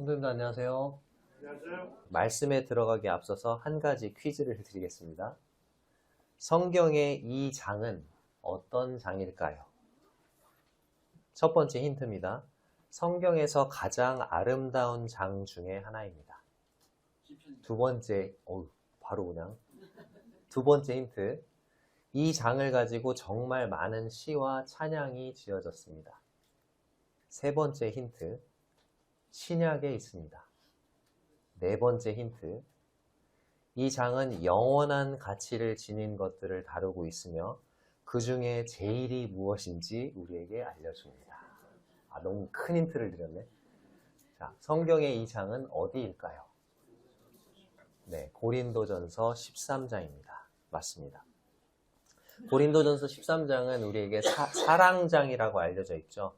성도님들 안녕하세요. 안녕하세요. 말씀에 들어가기 앞서서 한 가지 퀴즈를 드리겠습니다. 성경의 이 장은 어떤 장일까요? 첫 번째 힌트입니다. 성경에서 가장 아름다운 장 중에 하나입니다. 두 번째 힌트. 이 장을 가지고 정말 많은 시와 찬양이 지어졌습니다. 세 번째 힌트. 신약에 있습니다. 네 번째 힌트. 이 장은 영원한 가치를 지닌 것들을 다루고 있으며 그 중에 제일이 무엇인지 우리에게 알려줍니다. 너무 큰 힌트를 드렸네. 자, 성경의 이 장은 어디일까요? 네, 고린도전서 13장입니다. 맞습니다. 고린도전서 13장은 우리에게 사랑장이라고 알려져 있죠.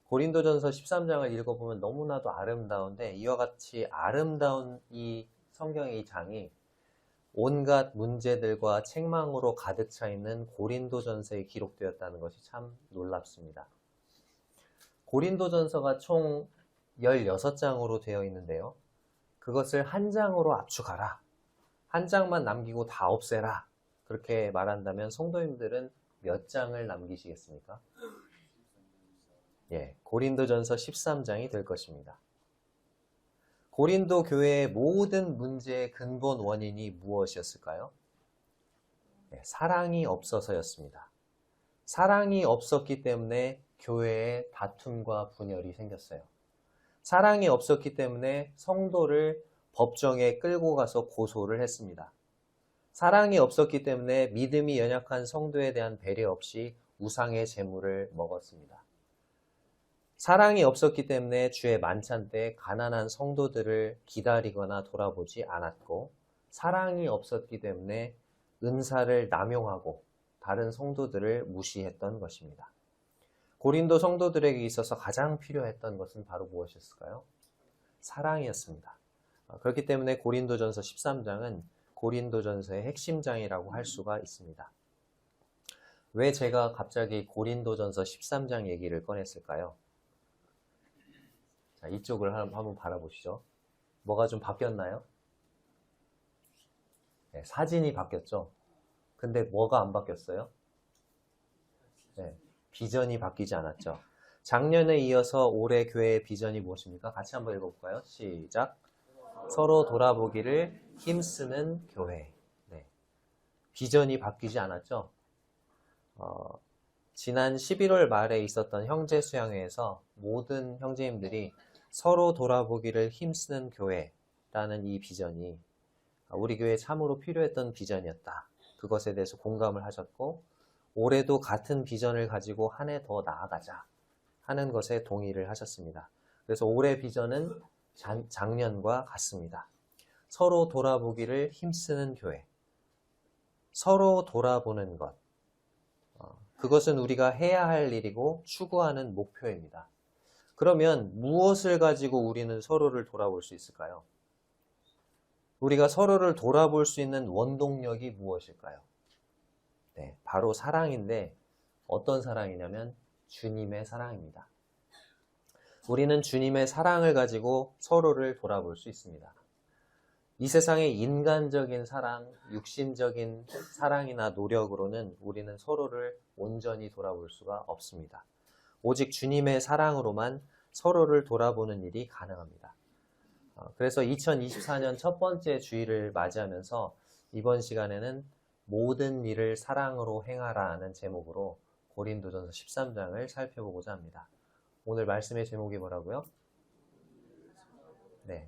고린도전서 13장을 읽어보면 너무나도 아름다운데 이와 같이 아름다운 이 성경의 이 장이 온갖 문제들과 책망으로 가득 차 있는 고린도전서에 기록되었다는 것이 참 놀랍습니다. 고린도전서가 총 16장으로 되어 있는데요. 그것을 한 장으로 압축하라. 한 장만 남기고 다 없애라. 그렇게 말한다면 성도님들은 몇 장을 남기시겠습니까? 고린도전서 13장이 될 것입니다. 고린도 교회의 모든 문제의 근본 원인이 무엇이었을까요? 사랑이 없어서였습니다. 사랑이 없었기 때문에 교회에 다툼과 분열이 생겼어요. 사랑이 없었기 때문에 성도를 법정에 끌고 가서 고소를 했습니다. 사랑이 없었기 때문에 믿음이 연약한 성도에 대한 배려 없이 우상의 제물을 먹었습니다. 사랑이 없었기 때문에 주의 만찬 때 가난한 성도들을 기다리거나 돌아보지 않았고, 사랑이 없었기 때문에 은사를 남용하고 다른 성도들을 무시했던 것입니다. 고린도 성도들에게 있어서 가장 필요했던 것은 바로 무엇이었을까요? 사랑이었습니다. 그렇기 때문에 고린도전서 13장은 고린도전서의 핵심장이라고 할 수가 있습니다. 왜 제가 갑자기 고린도전서 13장 얘기를 꺼냈을까요? 자, 이쪽을 한번 바라보시죠. 뭐가 좀 바뀌었나요? 사진이 바뀌었죠. 근데 뭐가 안 바뀌었어요? 비전이 바뀌지 않았죠. 작년에 이어서 올해 교회의 비전이 무엇입니까? 같이 한번 읽어볼까요? 시작. 서로 돌아보기를 힘쓰는 교회. 비전이 바뀌지 않았죠. 지난 11월 말에 있었던 형제 수양회에서 모든 형제님들이 서로 돌아보기를 힘쓰는 교회라는 이 비전이 우리 교회에 참으로 필요했던 비전이었다. 그것에 대해서 공감을 하셨고, 올해도 같은 비전을 가지고 한 해 더 나아가자 하는 것에 동의를 하셨습니다. 그래서 올해 비전은 작년과 같습니다. 서로 돌아보기를 힘쓰는 교회. 서로 돌아보는 것. 그것은 우리가 해야 할 일이고 추구하는 목표입니다. 그러면 무엇을 가지고 우리는 서로를 돌아볼 수 있을까요? 우리가 서로를 돌아볼 수 있는 원동력이 무엇일까요? 바로 사랑인데 어떤 사랑이냐면 주님의 사랑입니다. 우리는 주님의 사랑을 가지고 서로를 돌아볼 수 있습니다. 이 세상의 인간적인 사랑, 육신적인 사랑이나 노력으로는 우리는 서로를 온전히 돌아볼 수가 없습니다. 오직 주님의 사랑으로만 서로를 돌아보는 일이 가능합니다. 그래서 2024년 첫 번째 주일을 맞이하면서 이번 시간에는 모든 일을 사랑으로 행하라 하는 제목으로 고린도전서 13장을 살펴보고자 합니다. 오늘 말씀의 제목이 뭐라고요?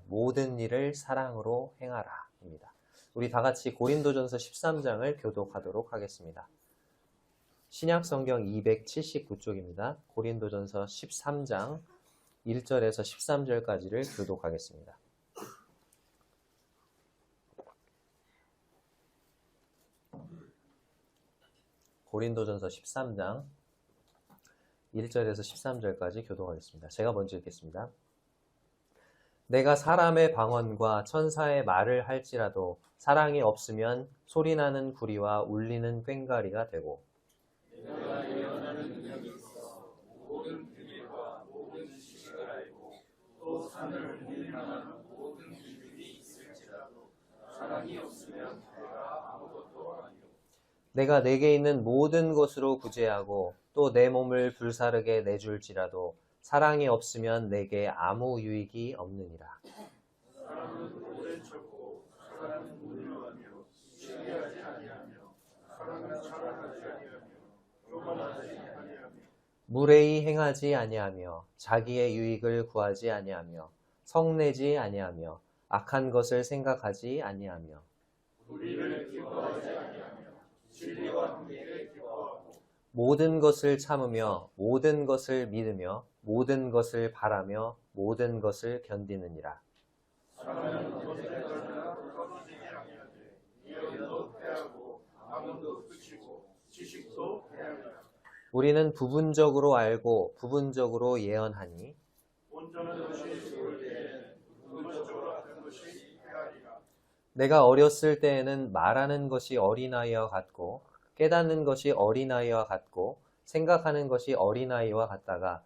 모든 일을 사랑으로 행하라 입니다. 우리 다 같이 고린도전서 13장을 교독하도록 하겠습니다. 신약성경 279쪽입니다. 고린도전서 13장 1절에서 13절까지를 교독하겠습니다. 고린도전서 13장 1절에서 13절까지 교독하겠습니다. 제가 먼저 읽겠습니다. 내가 사람의 방언과 천사의 말을 할지라도 사랑이 없으면 소리나는 구리와 울리는 꽹과리가 되고, 내가 예언하는 능력이 있어 모든 비밀과 모든 지식을 알고 내가 내게 있는 모든 것으로 구제하고 또 내 몸을 불사르게 내줄지라도 사랑이 없으면 내게 아무 유익이 없느니라. 무례히 행하지 아니하며 자기의 유익을 구하지 아니하며 성내지 아니하며 악한 것을 생각하지 아니하며 모든 것을 참으며 모든 것을 믿으며 모든 것을 바라며 모든 것을 견디느니라. 우리는 부분적으로 알고 부분적으로 예언하니 내가 어렸을 때에는 말하는 것이 어린아이와 같고 깨닫는 것이 어린아이와 같고 생각하는 것이 어린아이와 같다가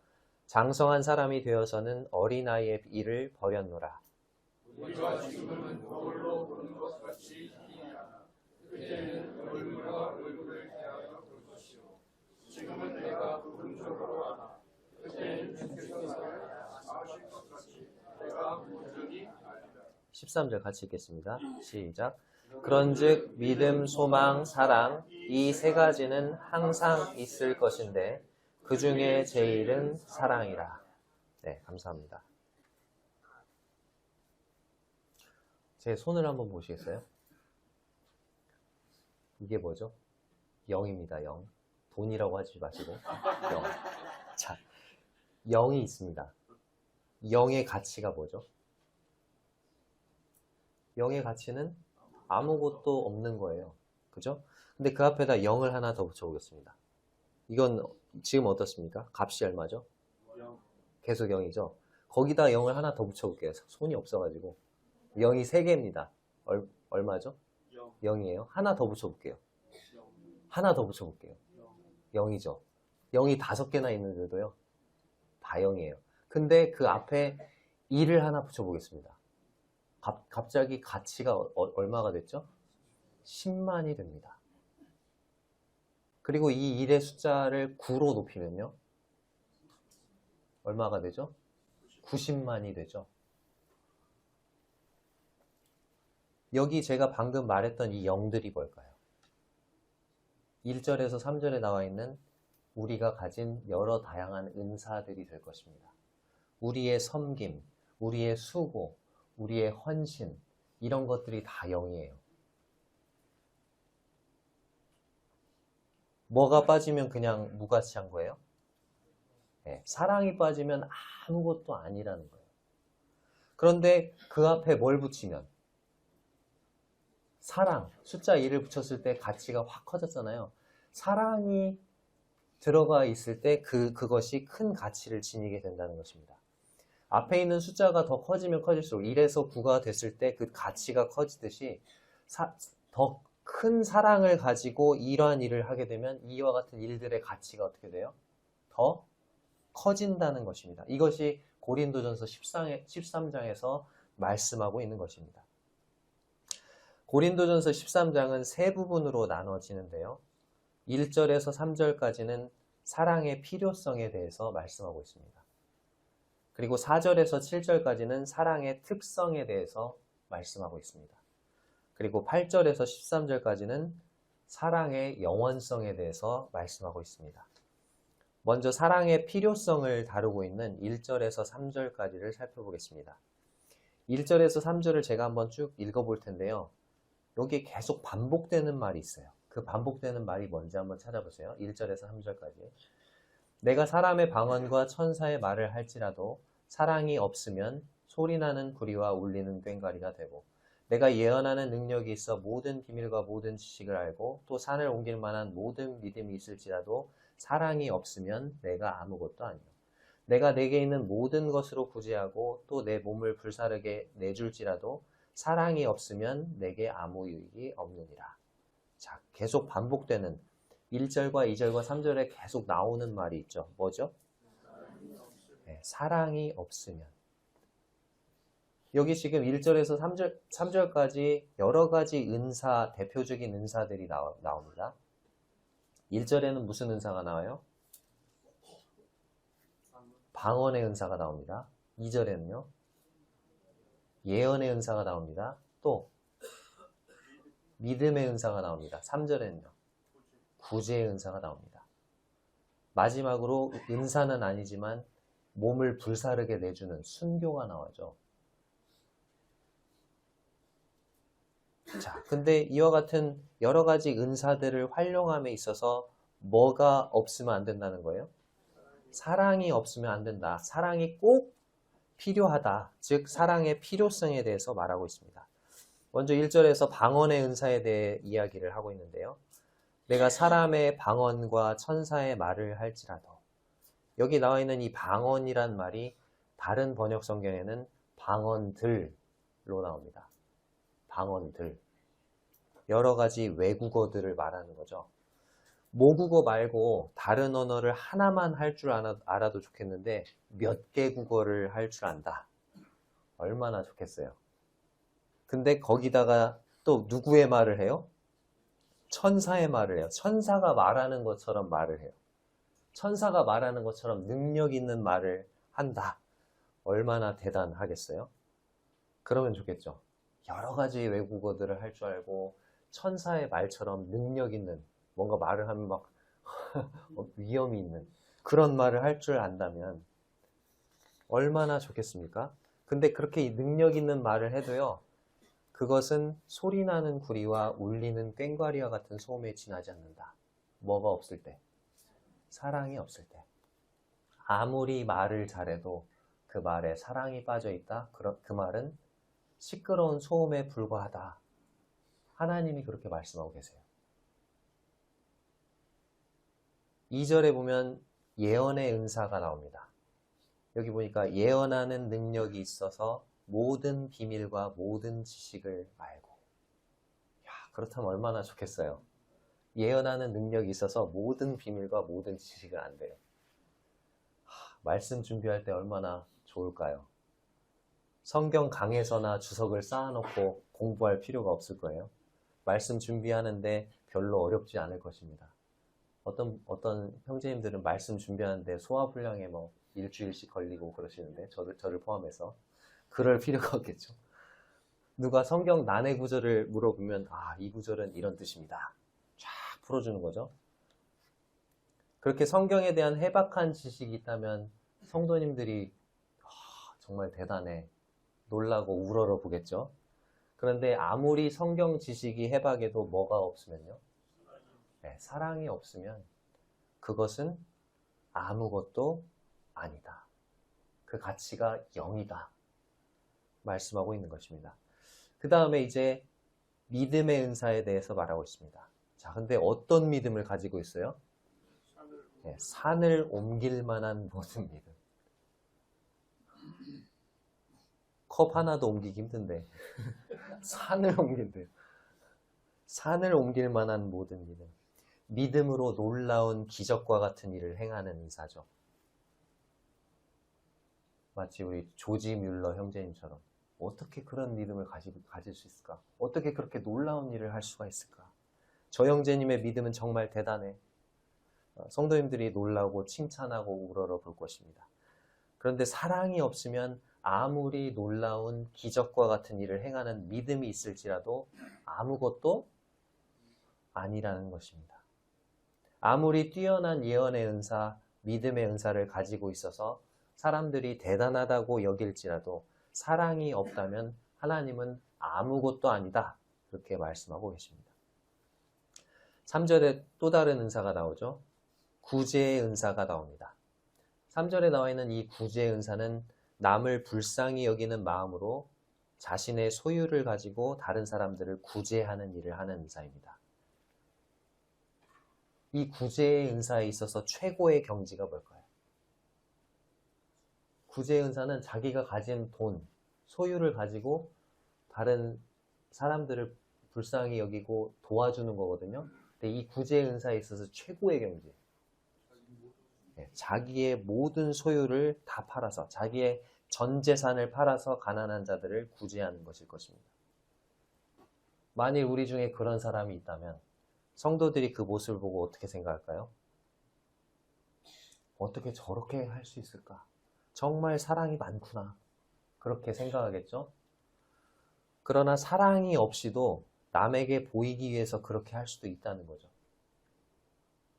장성한 사람이 되어서는 어린아이의 일을 버렸노라. 우리가 지금은 거울로 보는 것 같이 희미하나 그때는 얼굴과 얼굴을 대하여 볼 것이요 지금은 내가 부분적으로 아나 그때는 주께서 나를 아실 것 같이 내가 온전히 알리라. 13절 같이 읽겠습니다. 시작. 그런즉 믿음, 소망, 사랑 이 세 가지는 항상 있을 것인데 그 중에 제일은 사랑이라. 네, 감사합니다. 제 손을 한번 보시겠어요? 이게 뭐죠? 0입니다. 0. 돈이라고 하지 마시고 0. 자, 0이 있습니다. 0의 가치가 뭐죠? 0의 가치는 아무것도 없는 거예요. 그죠? 근데 그 앞에다 0을 하나 더 붙여보겠습니다. 이건 지금 어떻습니까? 값이 얼마죠? 0. 계속 0이죠? 거기다 0을 하나 더 붙여볼게요. 손이 없어가지고. 0이 3개입니다. 얼마죠? 0이에요. 하나 더 붙여볼게요. 하나 더 붙여볼게요. 0이죠. 0이 5개나 있는데도요. 다 0이에요. 근데 그 앞에 1을 하나 붙여보겠습니다. 갑자기 가치가 얼마가 됐죠? 10만이 됩니다. 그리고 이 1의 숫자를 9로 높이면요. 얼마가 되죠? 90만이 되죠. 여기 제가 방금 말했던 이 0들이 뭘까요? 1절에서 3절에 나와 있는 우리가 가진 여러 다양한 은사들이 될 것입니다. 우리의 섬김, 우리의 수고, 우리의 헌신, 이런 것들이 다 0이에요. 뭐가 빠지면 그냥 무가치한 거예요? 네, 사랑이 빠지면 아무것도 아니라는 거예요. 그런데 그 앞에 뭘 붙이면? 사랑, 숫자 1을 붙였을 때 가치가 확 커졌잖아요. 사랑이 들어가 있을 때 그것이 큰 가치를 지니게 된다는 것입니다. 앞에 있는 숫자가 더 커지면 커질수록 1에서 9가 됐을 때 그 가치가 커지듯이 더 큰 사랑을 가지고 이러한 일을 하게 되면 이와 같은 일들의 가치가 어떻게 돼요? 더 커진다는 것입니다. 이것이 고린도전서 13장에서 말씀하고 있는 것입니다. 고린도전서 13장은 세 부분으로 나눠지는데요. 1절에서 3절까지는 사랑의 필요성에 대해서 말씀하고 있습니다. 그리고 4절에서 7절까지는 사랑의 특성에 대해서 말씀하고 있습니다. 그리고 8절에서 13절까지는 사랑의 영원성에 대해서 말씀하고 있습니다. 먼저 사랑의 필요성을 다루고 있는 1절에서 3절까지를 살펴보겠습니다. 1절에서 3절을 제가 한번 쭉 읽어볼 텐데요. 여기 계속 반복되는 말이 있어요. 그 반복되는 말이 뭔지 한번 찾아보세요. 1절에서 3절까지. 내가 사람의 방언과 천사의 말을 할지라도 사랑이 없으면 소리나는 구리와 울리는 꽹과리가 되고 내가 예언하는 능력이 있어 모든 비밀과 모든 지식을 알고 또 산을 옮길 만한 모든 믿음이 있을지라도 사랑이 없으면 내가 아무것도 아니요. 내가 내게 있는 모든 것으로 구제하고 또 내 몸을 불사르게 내줄지라도 사랑이 없으면 내게 아무 유익이 없느니라. 자, 계속 반복되는 1절과 2절과 3절에 계속 나오는 말이 있죠. 뭐죠? 네, 사랑이 없으면. 여기 지금 1절에서 3절까지 여러 가지 은사, 대표적인 은사들이 나옵니다. 1절에는 무슨 은사가 나와요? 방언의 은사가 나옵니다. 2절에는요? 예언의 은사가 나옵니다. 또 믿음의 은사가 나옵니다. 3절에는요? 구제의 은사가 나옵니다. 마지막으로 은사는 아니지만 몸을 불사르게 내주는 순교가 나오죠. 자, 근데 이와 같은 여러 가지 은사들을 활용함에 있어서 뭐가 없으면 안 된다는 거예요? 사랑이 없으면 안 된다. 사랑이 꼭 필요하다. 즉 사랑의 필요성에 대해서 말하고 있습니다. 먼저 1절에서 방언의 은사에 대해 이야기를 하고 있는데요. 내가 사람의 방언과 천사의 말을 할지라도, 여기 나와 있는 이 방언이란 말이 다른 번역 성경에는 방언들로 나옵니다. 방언들. 여러 가지 외국어들을 말하는 거죠. 모국어 말고 다른 언어를 하나만 할 줄 알아도 좋겠는데 몇 개 국어를 할 줄 안다. 얼마나 좋겠어요. 근데 거기다가 또 누구의 말을 해요? 천사의 말을 해요. 천사가 말하는 것처럼 말을 해요. 천사가 말하는 것처럼 능력 있는 말을 한다. 얼마나 대단하겠어요? 그러면 좋겠죠. 여러 가지 외국어들을 할 줄 알고 천사의 말처럼 능력 있는, 뭔가 말을 하면 막 위험이 있는 그런 말을 할 줄 안다면 얼마나 좋겠습니까? 근데 그렇게 능력 있는 말을 해도요, 그것은 소리나는 구리와 울리는 꽹과리와 같은 소음에 지나지 않는다. 뭐가 없을 때? 사랑이 없을 때. 아무리 말을 잘해도 그 말에 사랑이 빠져 있다? 그 말은 시끄러운 소음에 불과하다. 하나님이 그렇게 말씀하고 계세요. 2절에 보면 예언의 은사가 나옵니다. 여기 보니까 예언하는 능력이 있어서 모든 비밀과 모든 지식을 알고. 야, 그렇다면 얼마나 좋겠어요. 예언하는 능력이 있어서 모든 비밀과 모든 지식을 안대요. 말씀 준비할 때 얼마나 좋을까요? 성경 강에서나 주석을 쌓아놓고 공부할 필요가 없을 거예요. 말씀 준비하는데 별로 어렵지 않을 것입니다. 어떤 형제님들은 말씀 준비하는데 소화불량에 뭐 일주일씩 걸리고 그러시는데 저를 포함해서 그럴 필요가 없겠죠. 누가 성경 난해 구절을 물어보면 이 구절은 이런 뜻입니다. 쫙 풀어주는 거죠. 그렇게 성경에 대한 해박한 지식이 있다면 성도님들이 정말 대단해, 놀라고 우러러 보겠죠. 그런데 아무리 성경 지식이 해박해도 뭐가 없으면요? 네, 사랑이 없으면 그것은 아무것도 아니다. 그 가치가 0이다. 말씀하고 있는 것입니다. 그 다음에 이제 믿음의 은사에 대해서 말하고 있습니다. 자, 근데 어떤 믿음을 가지고 있어요? 네, 산을 옮길 만한 모든 믿음. 컵 하나도 옮기기 힘든데 산을 옮긴대요. 산을 옮길 만한 모든 믿음. 믿음으로 놀라운 기적과 같은 일을 행하는 은사죠. 마치 우리 조지 뮬러 형제님처럼 어떻게 그런 믿음을 가질 수 있을까? 어떻게 그렇게 놀라운 일을 할 수가 있을까? 저 형제님의 믿음은 정말 대단해. 성도님들이 놀라고 칭찬하고 우러러 볼 것입니다. 그런데 사랑이 없으면 아무리 놀라운 기적과 같은 일을 행하는 믿음이 있을지라도 아무것도 아니라는 것입니다. 아무리 뛰어난 예언의 은사, 믿음의 은사를 가지고 있어서 사람들이 대단하다고 여길지라도 사랑이 없다면 하나님은 아무것도 아니다. 그렇게 말씀하고 계십니다. 3절에 또 다른 은사가 나오죠. 구제의 은사가 나옵니다. 3절에 나와 있는 이 구제의 은사는 남을 불쌍히 여기는 마음으로 자신의 소유를 가지고 다른 사람들을 구제하는 일을 하는 은사입니다. 이 구제의 은사에 있어서 최고의 경지가 뭘까요? 구제의 은사는 자기가 가진 돈, 소유를 가지고 다른 사람들을 불쌍히 여기고 도와주는 거거든요. 근데 이 구제의 은사에 있어서 최고의 경지. 자기의 모든 소유를 다 팔아서, 자기의 전 재산을 팔아서 가난한 자들을 구제하는 것일 것입니다. 만일 우리 중에 그런 사람이 있다면 성도들이 그 모습을 보고 어떻게 생각할까요? 어떻게 저렇게 할 수 있을까? 정말 사랑이 많구나. 그렇게 생각하겠죠? 그러나 사랑이 없이도 남에게 보이기 위해서 그렇게 할 수도 있다는 거죠.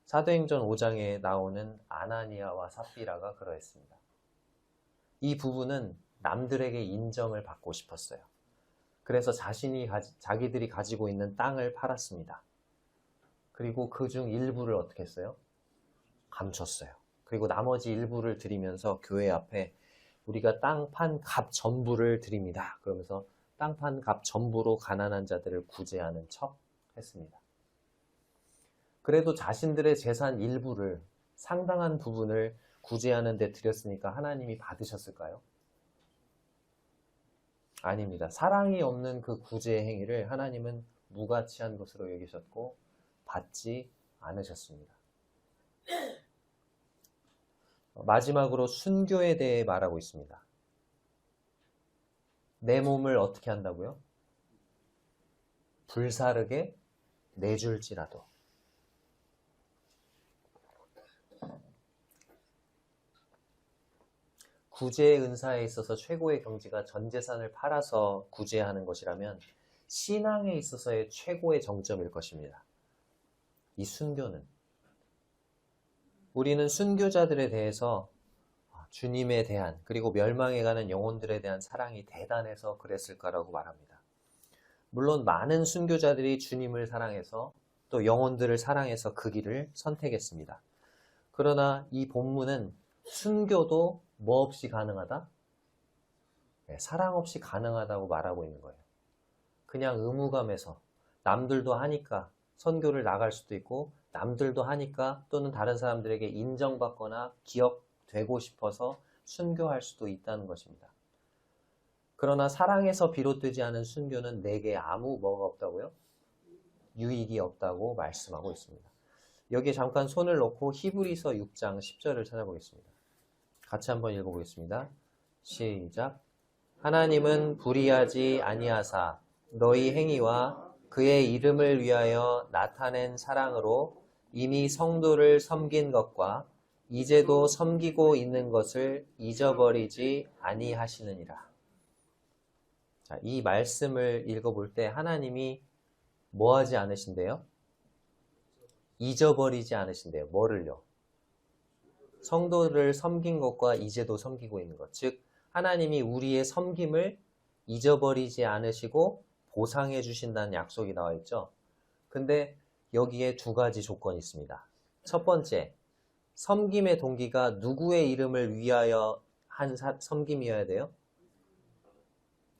사도행전 5장에 나오는 아나니아와 삽비라가 그러했습니다. 이 부부는 남들에게 인정을 받고 싶었어요. 그래서 자기들이 가지고 있는 땅을 팔았습니다. 그리고 그중 일부를 어떻게 했어요? 감췄어요. 그리고 나머지 일부를 드리면서 교회 앞에 우리가 땅 판 값 전부를 드립니다. 그러면서 땅 판 값 전부로 가난한 자들을 구제하는 척 했습니다. 그래도 자신들의 재산 일부를, 상당한 부분을 구제하는 데 드렸으니까 하나님이 받으셨을까요? 아닙니다. 사랑이 없는 그 구제 행위를 하나님은 무가치한 것으로 여기셨고 받지 않으셨습니다. 마지막으로 순교에 대해 말하고 있습니다. 내 몸을 어떻게 한다고요? 불사르게 내줄지라도. 구제의 은사에 있어서 최고의 경지가 전 재산을 팔아서 구제하는 것이라면 신앙에 있어서의 최고의 정점일 것입니다. 이 순교는. 우리는 순교자들에 대해서 주님에 대한, 그리고 멸망해 가는 영혼들에 대한 사랑이 대단해서 그랬을까라고 말합니다. 물론 많은 순교자들이 주님을 사랑해서 또 영혼들을 사랑해서 그 길을 선택했습니다. 그러나 이 본문은 순교도 뭐 없이 가능하다? 사랑 없이 가능하다고 말하고 있는 거예요. 그냥 의무감에서 남들도 하니까 선교를 나갈 수도 있고, 남들도 하니까 또는 다른 사람들에게 인정받거나 기억되고 싶어서 순교할 수도 있다는 것입니다. 그러나 사랑에서 비롯되지 않은 순교는 내게 아무 뭐가 없다고요? 유익이 없다고 말씀하고 있습니다. 여기에 잠깐 손을 놓고 히브리서 6장 10절을 찾아보겠습니다. 같이 한번 읽어보겠습니다. 시작. 하나님은 불의하지 아니하사 너희 행위와 그의 이름을 위하여 나타낸 사랑으로 이미 성도를 섬긴 것과 이제도 섬기고 있는 것을 잊어버리지 아니하시느니라. 자, 이 말씀을 읽어볼 때 하나님이 뭐 하지 않으신대요? 잊어버리지 않으신대요. 뭐를요? 성도를 섬긴 것과 이제도 섬기고 있는 것. 즉 하나님이 우리의 섬김을 잊어버리지 않으시고 보상해 주신다는 약속이 나와 있죠. 근데 여기에 두 가지 조건이 있습니다. 첫 번째, 섬김의 동기가 누구의 이름을 위하여 한 섬김이어야 돼요?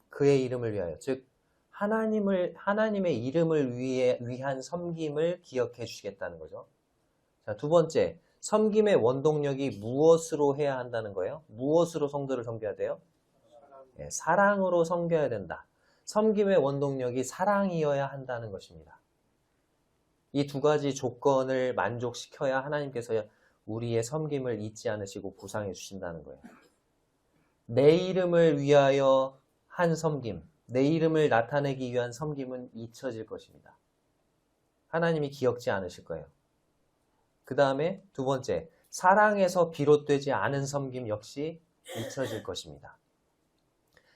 그의 이름을 위하여. 즉 하나님의 이름을 위한 섬김을 기억해 주시겠다는 거죠. 자, 두 번째, 섬김의 원동력이 무엇으로 해야 한다는 거예요? 무엇으로 성도를 섬겨야 돼요? 사랑으로 섬겨야 된다. 섬김의 원동력이 사랑이어야 한다는 것입니다. 이 두 가지 조건을 만족시켜야 하나님께서 우리의 섬김을 잊지 않으시고 보상해 주신다는 거예요. 내 이름을 위하여 한 섬김, 내 이름을 나타내기 위한 섬김은 잊혀질 것입니다. 하나님이 기억지 않으실 거예요. 그 다음에 두 번째, 사랑에서 비롯되지 않은 섬김 역시 잊혀질 것입니다.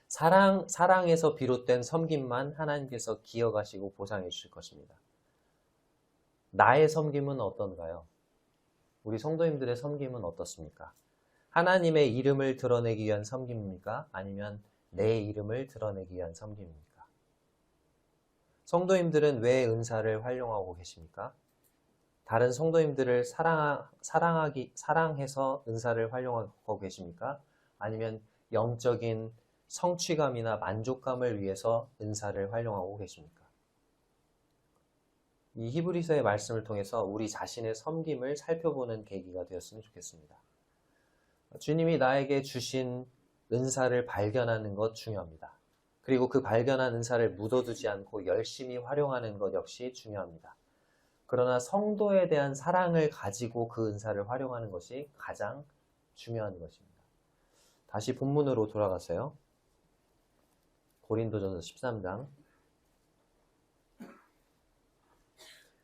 사랑에서 비롯된 섬김만 하나님께서 기억하시고 보상해 주실 것입니다. 나의 섬김은 어떤가요? 우리 성도님들의 섬김은 어떻습니까? 하나님의 이름을 드러내기 위한 섬김입니까? 아니면 내 이름을 드러내기 위한 섬김입니까? 성도님들은 왜 은사를 활용하고 계십니까? 다른 성도님들을 사랑해서 은사를 활용하고 계십니까? 아니면 영적인 성취감이나 만족감을 위해서 은사를 활용하고 계십니까? 이 히브리서의 말씀을 통해서 우리 자신의 섬김을 살펴보는 계기가 되었으면 좋겠습니다. 주님이 나에게 주신 은사를 발견하는 것 중요합니다. 그리고 그 발견한 은사를 묻어두지 않고 열심히 활용하는 것 역시 중요합니다. 그러나 성도에 대한 사랑을 가지고 그 은사를 활용하는 것이 가장 중요한 것입니다. 다시 본문으로 돌아가세요. 고린도전서 13장.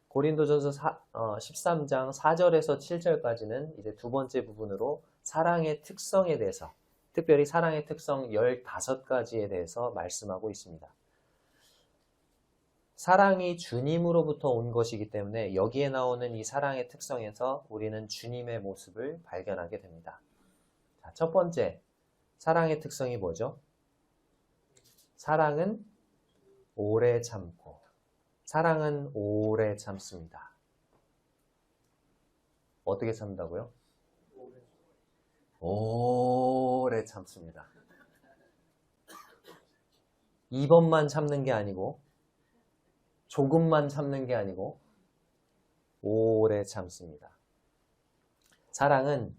고린도전서 13장 4절에서 7절까지는 이제 두 번째 부분으로 사랑의 특성에 대해서, 특별히 사랑의 특성 15가지에 대해서 말씀하고 있습니다. 사랑이 주님으로부터 온 것이기 때문에 여기에 나오는 이 사랑의 특성에서 우리는 주님의 모습을 발견하게 됩니다. 자, 첫 번째, 사랑의 특성이 뭐죠? 사랑은 오래 참고, 사랑은 오래 참습니다. 어떻게 참는다고요? 오래 참습니다. 이번만 참는 게 아니고, 조금만 참는 게 아니고, 오래 참습니다. 사랑은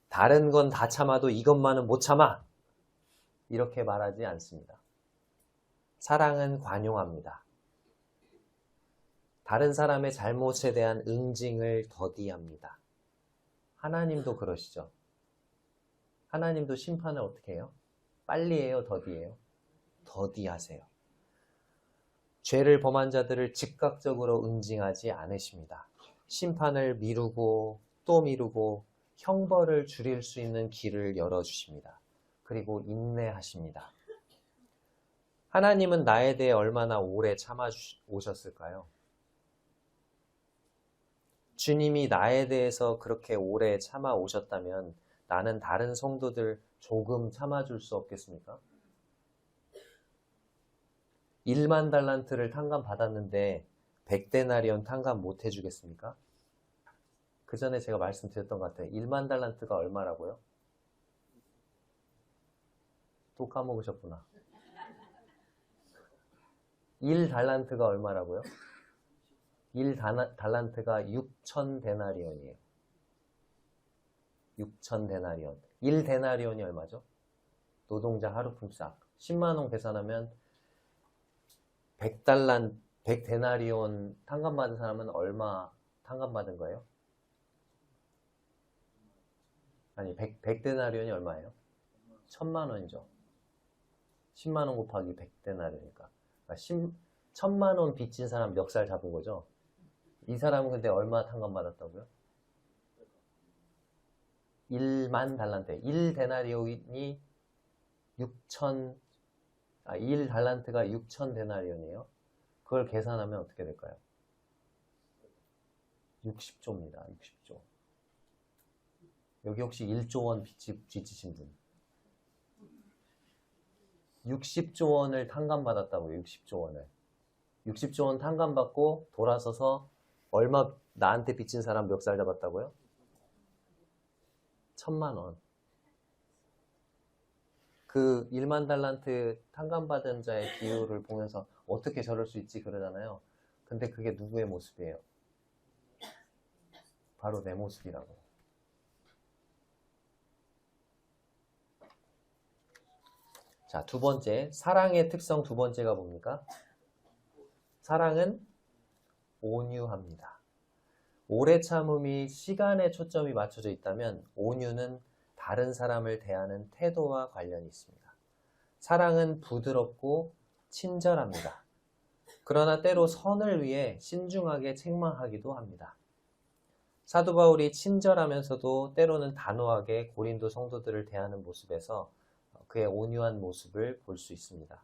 다른 건 다 참아도 이것만은 못 참아, 이렇게 말하지 않습니다. 사랑은 관용합니다. 다른 사람의 잘못에 대한 응징을 더디합니다. 하나님도 그러시죠. 하나님도 심판을 어떻게 해요? 빨리 해요, 더디해요? 더디하세요. 죄를 범한 자들을 즉각적으로 응징하지 않으십니다. 심판을 미루고 또 미루고 형벌을 줄일 수 있는 길을 열어주십니다. 그리고 인내하십니다. 하나님은 나에 대해 얼마나 오래 참아 오셨을까요? 주님이 나에 대해서 그렇게 오래 참아 오셨다면 나는 다른 성도들 조금 참아줄 수 없겠습니까? 1만 달란트를 탕감 받았는데 100데나리온 탕감 못 해주겠습니까? 그 전에 제가 말씀드렸던 것 같아요. 1만 달란트가 얼마라고요? 또 까먹으셨구나. 1달란트가 얼마라고요? 1달란트가 6,000데나리온이에요. 6,000데나리온. 1데나리온이 얼마죠? 노동자 하루 품삯. 10만원 계산하면 100데나리온 탕감받은 사람은 얼마 탕감받은 거예요? 아니, 100데나리온이 얼마예요? 1,000만원이죠. 10만원 곱하기 100데나리온이니까. 그러니까 1,000만원 빚진 사람 멱살 잡은 거죠? 이 사람은 근데 얼마 탕감받았다고요? 1만 달란트. 1데나리온이 1달란트가 6,000데나리온이에요. 그걸 계산하면 어떻게 될까요? 60조입니다. 60조. 여기 혹시 1조 원 빚지신 분? 60조 원을 탕감받았다고요. 60조 원을. 60조 원 탕감받고 돌아서서 얼마 나한테 빚진 사람 멱살 잡았다고요? 1,000만 원. 그 1만 달란트 탕감받은 자의 비율을 보면서 어떻게 저럴 수 있지 그러잖아요. 근데 그게 누구의 모습이에요? 바로 내 모습이라고. 자, 두 번째, 사랑의 특성 두 번째가 뭡니까? 사랑은 온유합니다. 오래 참음이 시간에 초점이 맞춰져 있다면 온유는 다른 사람을 대하는 태도와 관련이 있습니다. 사랑은 부드럽고 친절합니다. 그러나 때로 선을 위해 신중하게 책망하기도 합니다. 사도 바울이 친절하면서도 때로는 단호하게 고린도 성도들을 대하는 모습에서 그의 온유한 모습을 볼 수 있습니다.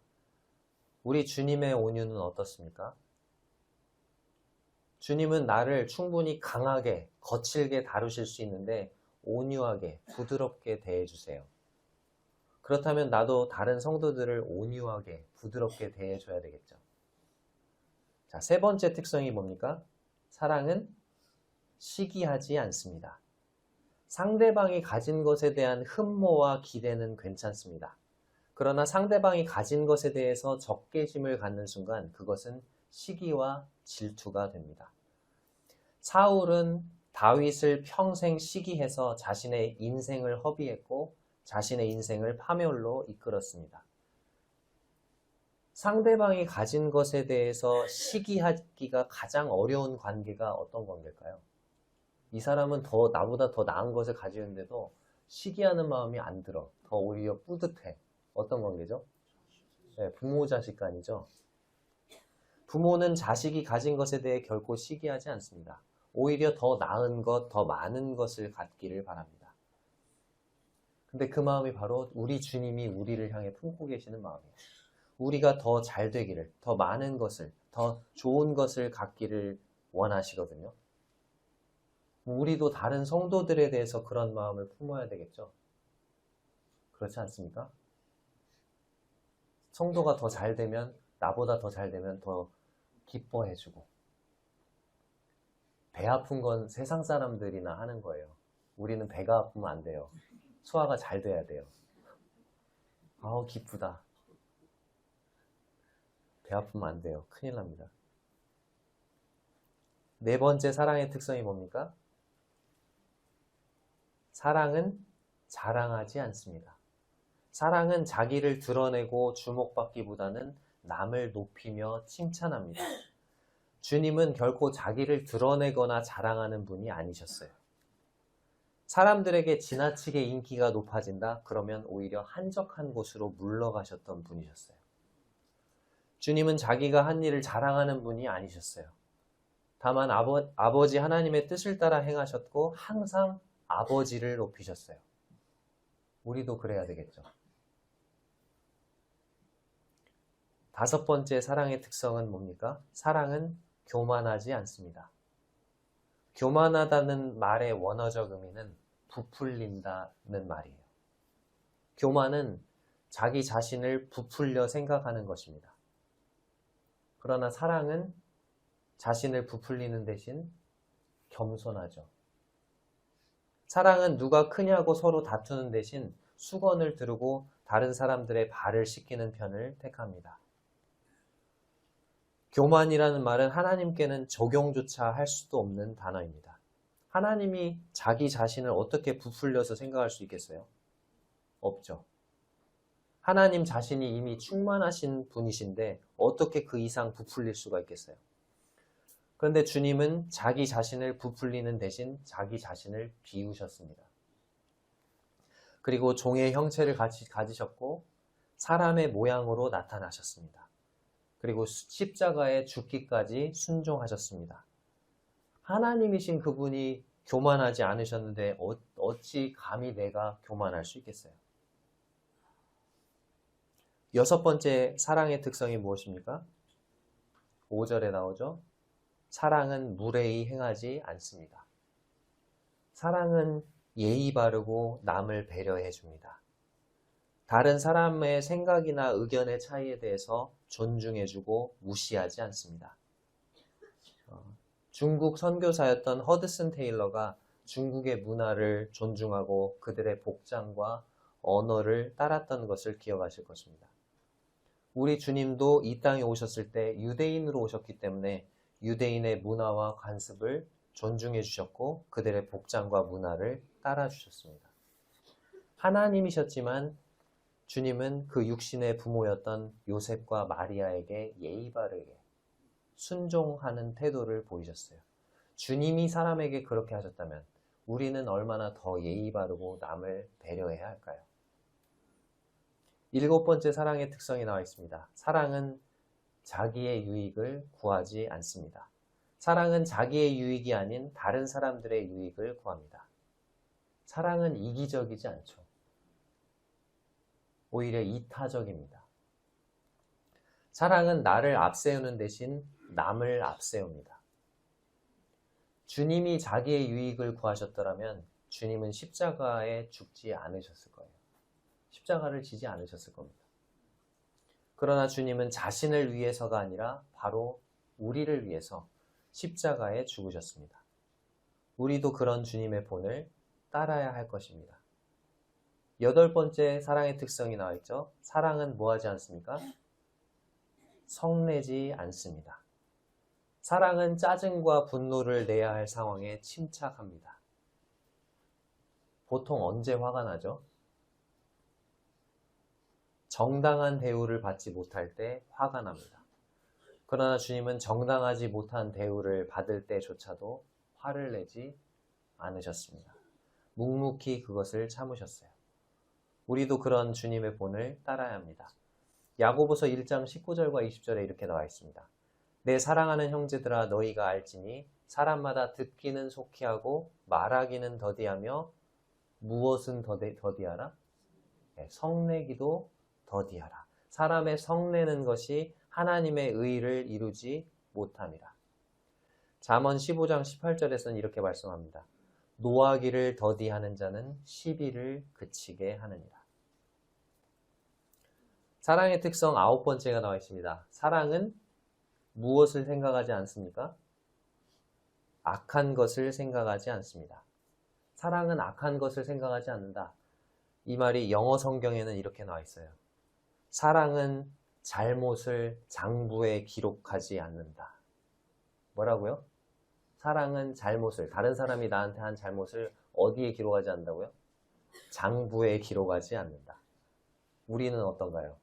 우리 주님의 온유는 어떻습니까? 주님은 나를 충분히 강하게, 거칠게 다루실 수 있는데 온유하게, 부드럽게 대해주세요. 그렇다면 나도 다른 성도들을 온유하게, 부드럽게 대해줘야 되겠죠. 자, 세 번째 특성이 뭡니까? 사랑은 시기하지 않습니다. 상대방이 가진 것에 대한 흠모와 기대는 괜찮습니다. 그러나 상대방이 가진 것에 대해서 적개심을 갖는 순간 그것은 시기와 질투가 됩니다. 사울은 다윗을 평생 시기해서 자신의 인생을 허비했고 자신의 인생을 파멸로 이끌었습니다. 상대방이 가진 것에 대해서 시기하기가 가장 어려운 관계가 어떤 관계일까요? 이 사람은 나보다 더 나은 것을 가지는데도 시기하는 마음이 안 들어. 더 오히려 뿌듯해. 어떤 관계죠? 네, 부모 자식 간이죠. 부모는 자식이 가진 것에 대해 결코 시기하지 않습니다. 오히려 더 나은 것, 더 많은 것을 갖기를 바랍니다. 근데 그 마음이 바로 우리 주님이 우리를 향해 품고 계시는 마음이에요. 우리가 더 잘 되기를, 더 많은 것을, 더 좋은 것을 갖기를 원하시거든요. 우리도 다른 성도들에 대해서 그런 마음을 품어야 되겠죠. 그렇지 않습니까? 성도가 더 잘 되면, 나보다 더 잘 되면 더 기뻐해주고, 배 아픈 건 세상 사람들이나 하는 거예요. 우리는 배가 아프면 안 돼요. 소화가 잘 돼야 돼요. 아우 기쁘다. 배 아프면 안 돼요. 큰일 납니다. 네 번째 사랑의 특성이 뭡니까? 사랑은 자랑하지 않습니다. 사랑은 자기를 드러내고 주목받기보다는 남을 높이며 칭찬합니다. 주님은 결코 자기를 드러내거나 자랑하는 분이 아니셨어요. 사람들에게 지나치게 인기가 높아진다? 그러면 오히려 한적한 곳으로 물러가셨던 분이셨어요. 주님은 자기가 한 일을 자랑하는 분이 아니셨어요. 다만 아버지 하나님의 뜻을 따라 행하셨고 항상 아버지를 높이셨어요. 우리도 그래야 되겠죠. 다섯 번째 사랑의 특성은 뭡니까? 사랑은 교만하지 않습니다. 교만하다는 말의 원어적 의미는 부풀린다는 말이에요. 교만은 자기 자신을 부풀려 생각하는 것입니다. 그러나 사랑은 자신을 부풀리는 대신 겸손하죠. 사랑은 누가 크냐고 서로 다투는 대신 수건을 두르고 다른 사람들의 발을 씻기는 편을 택합니다. 교만이라는 말은 하나님께는 적용조차 할 수도 없는 단어입니다. 하나님이 자기 자신을 어떻게 부풀려서 생각할 수 있겠어요? 없죠. 하나님 자신이 이미 충만하신 분이신데 어떻게 그 이상 부풀릴 수가 있겠어요? 그런데 주님은 자기 자신을 부풀리는 대신 자기 자신을 비우셨습니다. 그리고 종의 형체를 가지셨고 사람의 모양으로 나타나셨습니다. 그리고 십자가에 죽기까지 순종하셨습니다. 하나님이신 그분이 교만하지 않으셨는데 어찌 감히 내가 교만할 수 있겠어요? 여섯 번째 사랑의 특성이 무엇입니까? 5절에 나오죠. 사랑은 무례히 행하지 않습니다. 사랑은 예의 바르고 남을 배려해 줍니다. 다른 사람의 생각이나 의견의 차이에 대해서 존중해주고 무시하지 않습니다. 중국 선교사였던 허드슨 테일러가 중국의 문화를 존중하고 그들의 복장과 언어를 따랐던 것을 기억하실 것입니다. 우리 주님도 이 땅에 오셨을 때 유대인으로 오셨기 때문에 유대인의 문화와 관습을 존중해 주셨고 그들의 복장과 문화를 따라 주셨습니다. 하나님이셨지만 주님은 그 육신의 부모였던 요셉과 마리아에게 예의 바르게 순종하는 태도를 보이셨어요. 주님이 사람에게 그렇게 하셨다면 우리는 얼마나 더 예의 바르고 남을 배려해야 할까요? 일곱 번째 사랑의 특성이 나와 있습니다. 사랑은 자기의 유익을 구하지 않습니다. 사랑은 자기의 유익이 아닌 다른 사람들의 유익을 구합니다. 사랑은 이기적이지 않죠. 오히려 이타적입니다. 사랑은 나를 앞세우는 대신 남을 앞세웁니다. 주님이 자기의 유익을 구하셨더라면 주님은 십자가에 죽지 않으셨을 거예요. 십자가를 지지 않으셨을 겁니다. 그러나 주님은 자신을 위해서가 아니라 바로 우리를 위해서 십자가에 죽으셨습니다. 우리도 그런 주님의 본을 따라야 할 것입니다. 여덟 번째 사랑의 특성이 나와 있죠. 사랑은 뭐 하지 않습니까? 성내지 않습니다. 사랑은 짜증과 분노를 내야 할 상황에 침착합니다. 보통 언제 화가 나죠? 정당한 대우를 받지 못할 때 화가 납니다. 그러나 주님은 정당하지 못한 대우를 받을 때조차도 화를 내지 않으셨습니다. 묵묵히 그것을 참으셨어요. 우리도 그런 주님의 본을 따라야 합니다. 야고보서 1장 19절과 20절에 이렇게 나와 있습니다. 내 사랑하는 형제들아 너희가 알지니 사람마다 듣기는 속히 하고 말하기는 더디하며 무엇은 더디하라? 네, 성내기도 더디하라. 사람의 성내는 것이 하나님의 의를 이루지 못함이라. 잠언 15장 18절에서는 이렇게 말씀합니다. 노하기를 더디하는 자는 시비를 그치게 하느니라. 사랑의 특성 9번째가 나와 있습니다. 사랑은 무엇을 생각하지 않습니까? 악한 것을 생각하지 않습니다. 사랑은 악한 것을 생각하지 않는다. 이 말이 영어 성경에는 이렇게 나와 있어요. 사랑은 잘못을 장부에 기록하지 않는다. 뭐라고요? 사랑은 잘못을, 다른 사람이 나한테 한 잘못을 어디에 기록하지 않는다고요? 장부에 기록하지 않는다. 우리는 어떤가요?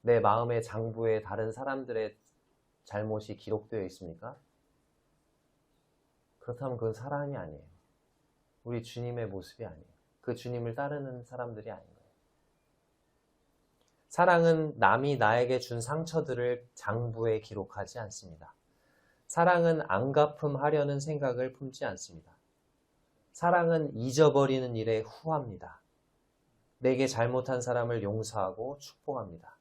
내 마음의 장부에 다른 사람들의 잘못이 기록되어 있습니까? 그렇다면 그건 사랑이 아니에요. 우리 주님의 모습이 아니에요. 그 주님을 따르는 사람들이 아닌 거예요. 사랑은 남이 나에게 준 상처들을 장부에 기록하지 않습니다. 사랑은 안갚음하려는 생각을 품지 않습니다. 사랑은 잊어버리는 일에 후합니다. 내게 잘못한 사람을 용서하고 축복합니다.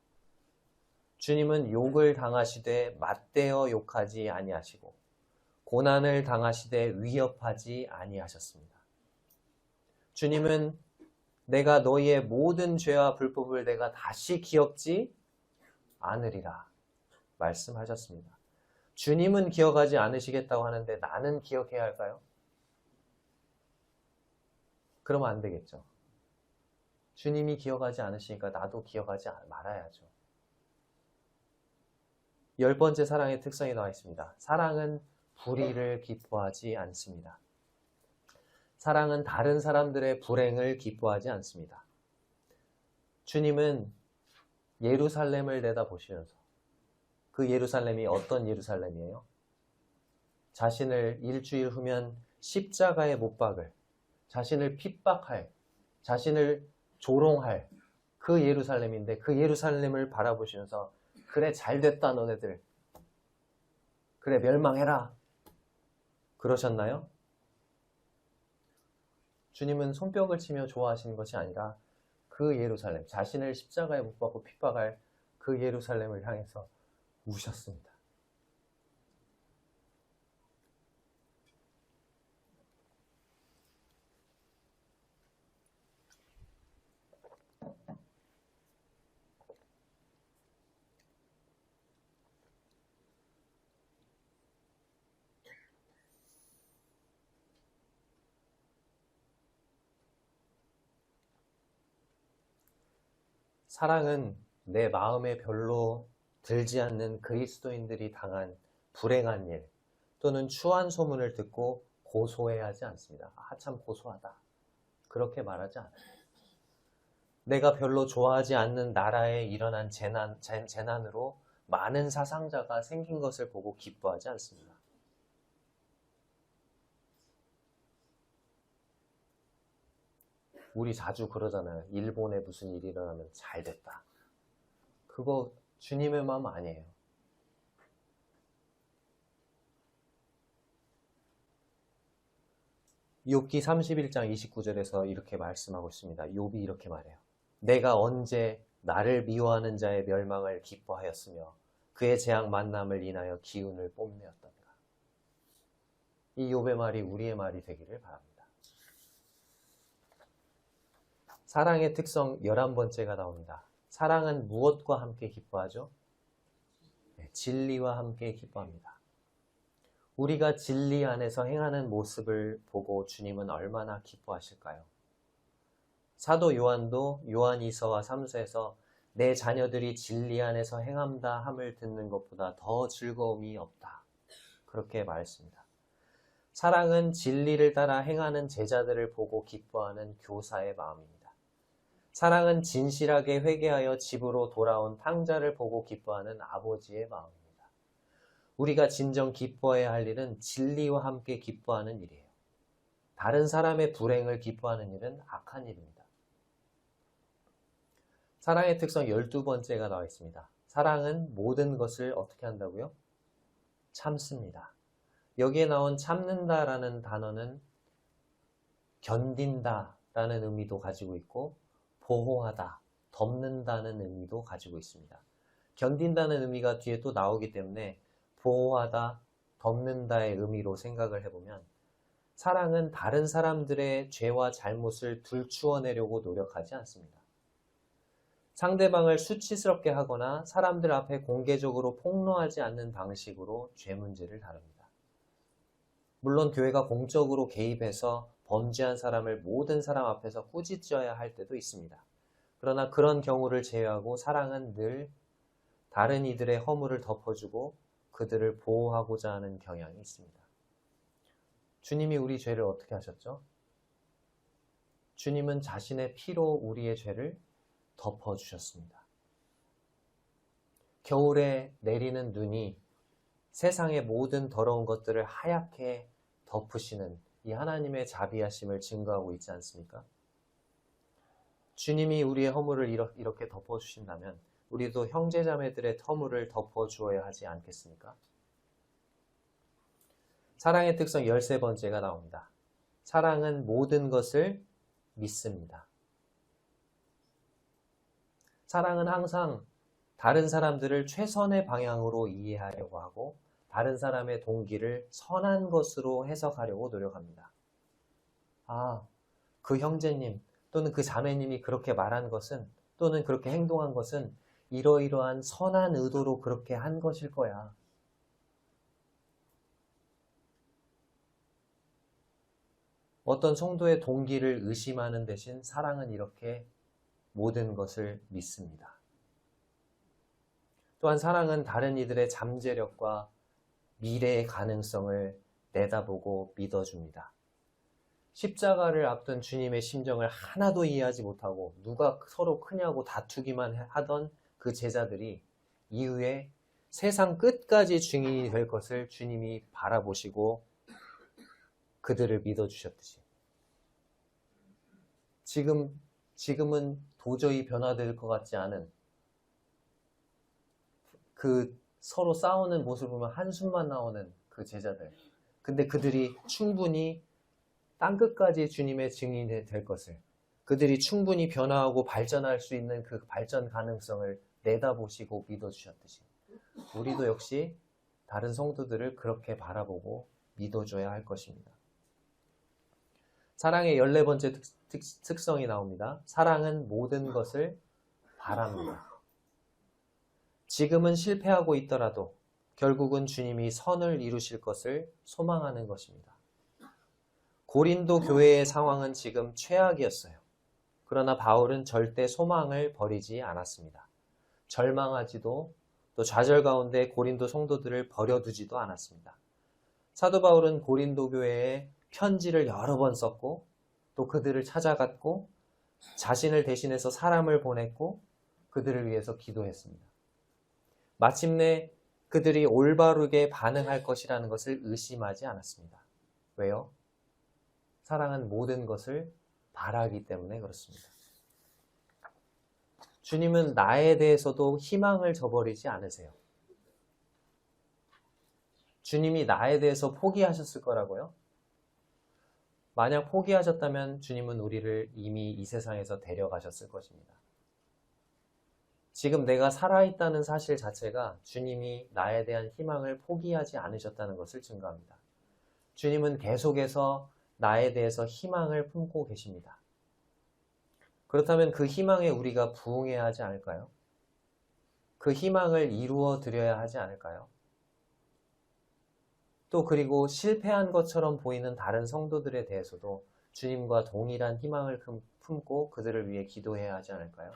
주님은 욕을 당하시되 맞대어 욕하지 아니하시고 고난을 당하시되 위협하지 아니하셨습니다. 주님은 내가 너희의 모든 죄와 불법을 내가 다시 기억지 않으리라 말씀하셨습니다. 주님은 기억하지 않으시겠다고 하는데 나는 기억해야 할까요? 그러면 안 되겠죠. 주님이 기억하지 않으시니까 나도 기억하지 말아야죠. 10번째 사랑의 특성이 나와 있습니다. 사랑은 불의를 기뻐하지 않습니다. 사랑은 다른 사람들의 불행을 기뻐하지 않습니다. 주님은 예루살렘을 내다보시면서 그 예루살렘이 어떤 예루살렘이에요? 자신을 일주일 후면 십자가에 못 박을, 자신을 핍박할, 자신을 조롱할 그 예루살렘인데 그 예루살렘을 바라보시면서 그래 잘됐다 너네들, 그래 멸망해라 그러셨나요? 주님은 손뼉을 치며 좋아하시는 것이 아니라 그 예루살렘, 자신을 십자가에 못 박고 핍박할 그 예루살렘을 향해서 우셨습니다. 사랑은 내 마음에 별로 들지 않는 그리스도인들이 당한 불행한 일 또는 추한 소문을 듣고 고소해하지 않습니다. 아, 참 고소하다. 그렇게 말하지 않아요. 내가 별로 좋아하지 않는 나라에 일어난 재난으로 많은 사상자가 생긴 것을 보고 기뻐하지 않습니다. 우리 자주 그러잖아요. 일본에 무슨 일이 일어나면 잘 됐다. 그거 주님의 마음 아니에요. 욥기 31장 29절에서 이렇게 말씀하고 있습니다. 욥이 이렇게 말해요. 내가 언제 나를 미워하는 자의 멸망을 기뻐하였으며 그의 재앙 만남을 인하여 기운을 뽐내었던가. 이 욥의 말이 우리의 말이 되기를 바랍니다. 사랑의 특성 11번째가 나옵니다. 사랑은 무엇과 함께 기뻐하죠? 네, 진리와 함께 기뻐합니다. 우리가 진리 안에서 행하는 모습을 보고 주님은 얼마나 기뻐하실까요? 사도 요한도 요한이서와 3서에서 내 자녀들이 진리 안에서 행함다 함을 듣는 것보다 더 즐거움이 없다. 그렇게 말했습니다. 사랑은 진리를 따라 행하는 제자들을 보고 기뻐하는 교사의 마음입니다. 사랑은 진실하게 회개하여 집으로 돌아온 탕자를 보고 기뻐하는 아버지의 마음입니다. 우리가 진정 기뻐해야 할 일은 진리와 함께 기뻐하는 일이에요. 다른 사람의 불행을 기뻐하는 일은 악한 일입니다. 사랑의 특성 12번째가 나와 있습니다. 사랑은 모든 것을 어떻게 한다고요? 참습니다. 여기에 나온 참는다라는 단어는 견딘다라는 의미도 가지고 있고 보호하다, 덮는다는 의미도 가지고 있습니다. 견딘다는 의미가 뒤에 또 나오기 때문에 보호하다, 덮는다의 의미로 생각을 해보면 사랑은 다른 사람들의 죄와 잘못을 들추어내려고 노력하지 않습니다. 상대방을 수치스럽게 하거나 사람들 앞에 공개적으로 폭로하지 않는 방식으로 죄 문제를 다룹니다. 물론 교회가 공적으로 개입해서 범죄한 사람을 모든 사람 앞에서 꾸짖어야 할 때도 있습니다. 그러나 그런 경우를 제외하고 사랑은 늘 다른 이들의 허물을 덮어주고 그들을 보호하고자 하는 경향이 있습니다. 주님이 우리 죄를 어떻게 하셨죠? 주님은 자신의 피로 우리의 죄를 덮어주셨습니다. 겨울에 내리는 눈이 세상의 모든 더러운 것들을 하얗게 덮으시는 이 하나님의 자비하심을 증거하고 있지 않습니까? 주님이 우리의 허물을 이렇게 덮어주신다면 우리도 형제자매들의 허물을 덮어주어야 하지 않겠습니까? 사랑의 특성 13번째가 나옵니다. 사랑은 모든 것을 믿습니다. 사랑은 항상 다른 사람들을 최선의 방향으로 이해하려고 하고 다른 사람의 동기를 선한 것으로 해석하려고 노력합니다. 그 형제님 또는 그 자매님이 그렇게 말한 것은 또는 그렇게 행동한 것은 이러이러한 선한 의도로 그렇게 한 것일 거야. 어떤 성도의 동기를 의심하는 대신 사랑은 이렇게 모든 것을 믿습니다. 또한 사랑은 다른 이들의 잠재력과 미래의 가능성을 내다보고 믿어줍니다. 십자가를 앞둔 주님의 심정을 하나도 이해하지 못하고 누가 서로 크냐고 다투기만 하던 그 제자들이 이후에 세상 끝까지 증인이 될 것을 주님이 바라보시고 그들을 믿어주셨듯이 지금은 도저히 변화될 것 같지 않은 그 서로 싸우는 모습을 보면 한숨만 나오는 그 제자들. 근데 그들이 충분히 땅끝까지 주님의 증인이 될 것을, 그들이 충분히 변화하고 발전할 수 있는 그 발전 가능성을 내다보시고 믿어주셨듯이 우리도 역시 다른 성도들을 그렇게 바라보고 믿어줘야 할 것입니다. 사랑의 14번째 특성이 나옵니다. 사랑은 모든 것을 바랍니다. 지금은 실패하고 있더라도 결국은 주님이 선을 이루실 것을 소망하는 것입니다. 고린도 교회의 상황은 지금 최악이었어요. 그러나 바울은 절대 소망을 버리지 않았습니다. 절망하지도 또 좌절 가운데 고린도 성도들을 버려두지도 않았습니다. 사도 바울은 고린도 교회에 편지를 여러 번 썼고 또 그들을 찾아갔고 자신을 대신해서 사람을 보냈고 그들을 위해서 기도했습니다. 마침내 그들이 올바르게 반응할 것이라는 것을 의심하지 않았습니다. 왜요? 사랑은 모든 것을 바라기 때문에 그렇습니다. 주님은 나에 대해서도 희망을 저버리지 않으세요. 주님이 나에 대해서 포기하셨을 거라고요? 만약 포기하셨다면 주님은 우리를 이미 이 세상에서 데려가셨을 것입니다. 지금 내가 살아있다는 사실 자체가 주님이 나에 대한 희망을 포기하지 않으셨다는 것을 증거합니다. 주님은 계속해서 나에 대해서 희망을 품고 계십니다. 그렇다면 그 희망에 우리가 부응해야 하지 않을까요? 그 희망을 이루어 드려야 하지 않을까요? 또 그리고 실패한 것처럼 보이는 다른 성도들에 대해서도 주님과 동일한 희망을 품고 그들을 위해 기도해야 하지 않을까요?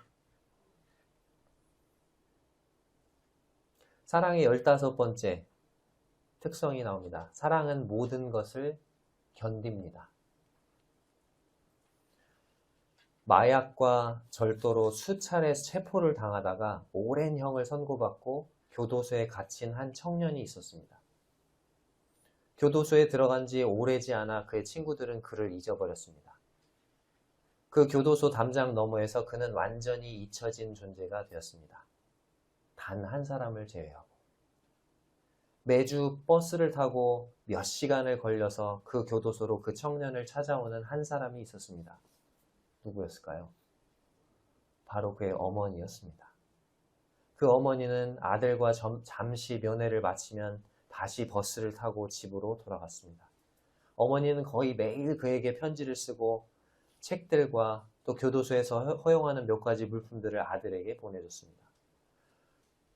사랑의 15번째 특성이 나옵니다. 사랑은 모든 것을 견딥니다. 마약과 절도로 수차례 체포를 당하다가 오랜 형을 선고받고 교도소에 갇힌 한 청년이 있었습니다. 교도소에 들어간 지 오래지 않아 그의 친구들은 그를 잊어버렸습니다. 그 교도소 담장 너머에서 그는 완전히 잊혀진 존재가 되었습니다. 단 한 사람을 제외하고. 매주 버스를 타고 몇 시간을 걸려서 그 교도소로 그 청년을 찾아오는 한 사람이 있었습니다. 누구였을까요? 바로 그의 어머니였습니다. 그 어머니는 아들과 잠시 면회를 마치면 다시 버스를 타고 집으로 돌아갔습니다. 어머니는 거의 매일 그에게 편지를 쓰고 책들과 또 교도소에서 허용하는 몇 가지 물품들을 아들에게 보내줬습니다.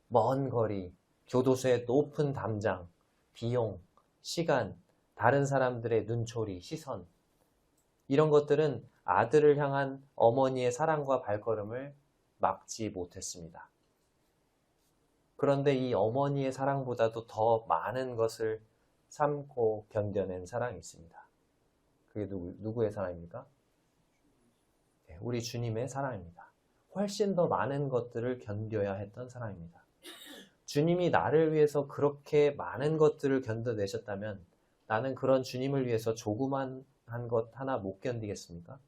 먼 거리, 교도소의 높은 담장, 비용, 시간, 다른 사람들의 눈초리, 시선, 이런 것들은 아들을 향한 어머니의 사랑과 발걸음을 막지 못했습니다. 그런데 이 어머니의 사랑보다도 더 많은 것을 참고 견뎌낸 사랑이 있습니다. 그게 누구의 사랑입니까? 네, 우리 주님의 사랑입니다. 훨씬 더 많은 것들을 견뎌야 했던 사랑입니다. 주님이 나를 위해서 그렇게 많은 것들을 견뎌내셨다면 나는 그런 주님을 위해서 조그만 한 것 하나 못 견디겠습니까?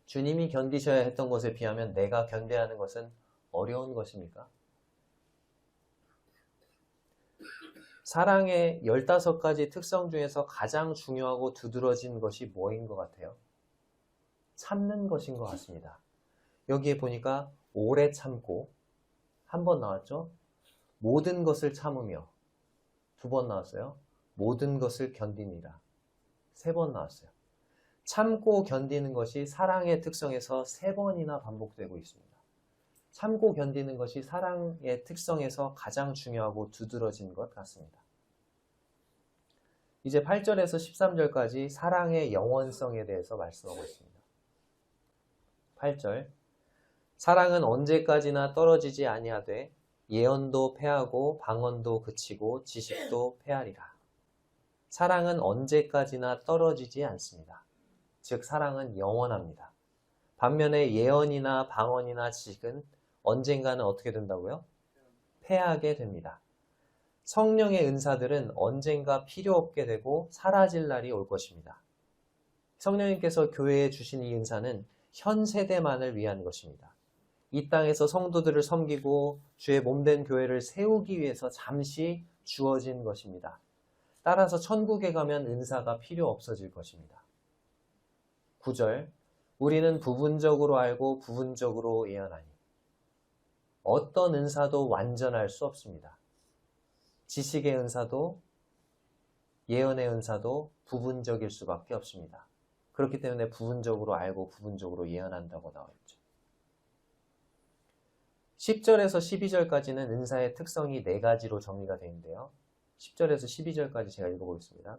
주님이 견디셔야 했던 것에 비하면 내가 견뎌야 하는 것은 어려운 것입니까? 사랑의 15가지 특성 중에서 가장 중요하고 두드러진 것이 뭐인 것 같아요? 참는 것인 것 같습니다. 여기에 보니까 오래 참고, 한 번 나왔죠? 모든 것을 참으며, 2번 나왔어요. 모든 것을 견디니라. 3번 나왔어요. 참고 견디는 것이 사랑의 특성에서 3번이나 반복되고 있습니다. 참고 견디는 것이 사랑의 특성에서 가장 중요하고 두드러진 것 같습니다. 이제 8절에서 13절까지 사랑의 영원성에 대해서 말씀하고 있습니다. 8절, 사랑은 언제까지나 떨어지지 아니하되 예언도 패하고 방언도 그치고 지식도 패하리라. 사랑은 언제까지나 떨어지지 않습니다. 즉 사랑은 영원합니다. 반면에 예언이나 방언이나 지식은 언젠가는 어떻게 된다고요? 패하게 됩니다. 성령의 은사들은 언젠가 필요 없게 되고 사라질 날이 올 것입니다. 성령님께서 교회에 주신 이 은사는 현 세대만을 위한 것입니다. 이 땅에서 성도들을 섬기고 주의 몸된 교회를 세우기 위해서 잠시 주어진 것입니다. 따라서 천국에 가면 은사가 필요 없어질 것입니다. 9절, 우리는 부분적으로 알고 부분적으로 예언하니 어떤 은사도 완전할 수 없습니다. 지식의 은사도 예언의 은사도 부분적일 수밖에 없습니다. 그렇기 때문에 부분적으로 알고 부분적으로 예언한다고 나와 있죠. 10절에서 12절까지는 은사의 특성이 4가지로 정리가 되어 있는데요. 10절에서 12절까지 제가 읽어보겠습니다.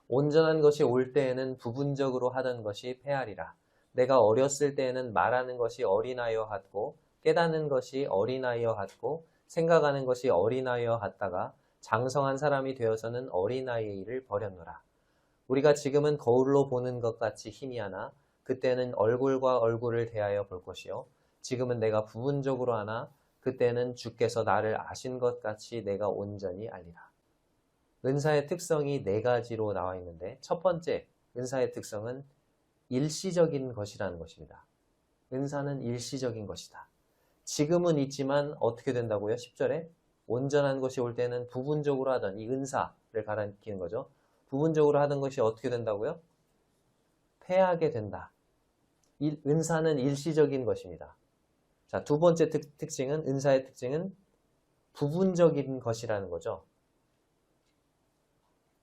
온전한 것이 올 때에는 부분적으로 하던 것이 패하리라. 내가 어렸을 때에는 말하는 것이 어린아이와 같고 깨닫는 것이 어린아이와 같고 생각하는 것이 어린아이와 같다가 장성한 사람이 되어서는 어린아이의 일을 버렸노라. 우리가 지금은 거울로 보는 것 같이 희미하나 그때는 얼굴과 얼굴을 대하여 볼 것이요 지금은 내가 부분적으로 하나 그때는 주께서 나를 아신 것 같이 내가 온전히 알리라. 은사의 특성이 4가지로 나와 있는데 첫 번째 은사의 특성은 일시적인 것이라는 것입니다. 은사는 일시적인 것이다. 지금은 있지만 어떻게 된다고요? 10절에 온전한 것이 올 때는 부분적으로 하던 이 은사를 가리키는 거죠. 부분적으로 하던 것이 어떻게 된다고요? 패하게 된다. 은사는 일시적인 것입니다. 자, 2번째 특징은 은사의 특징은 부분적인 것이라는 거죠.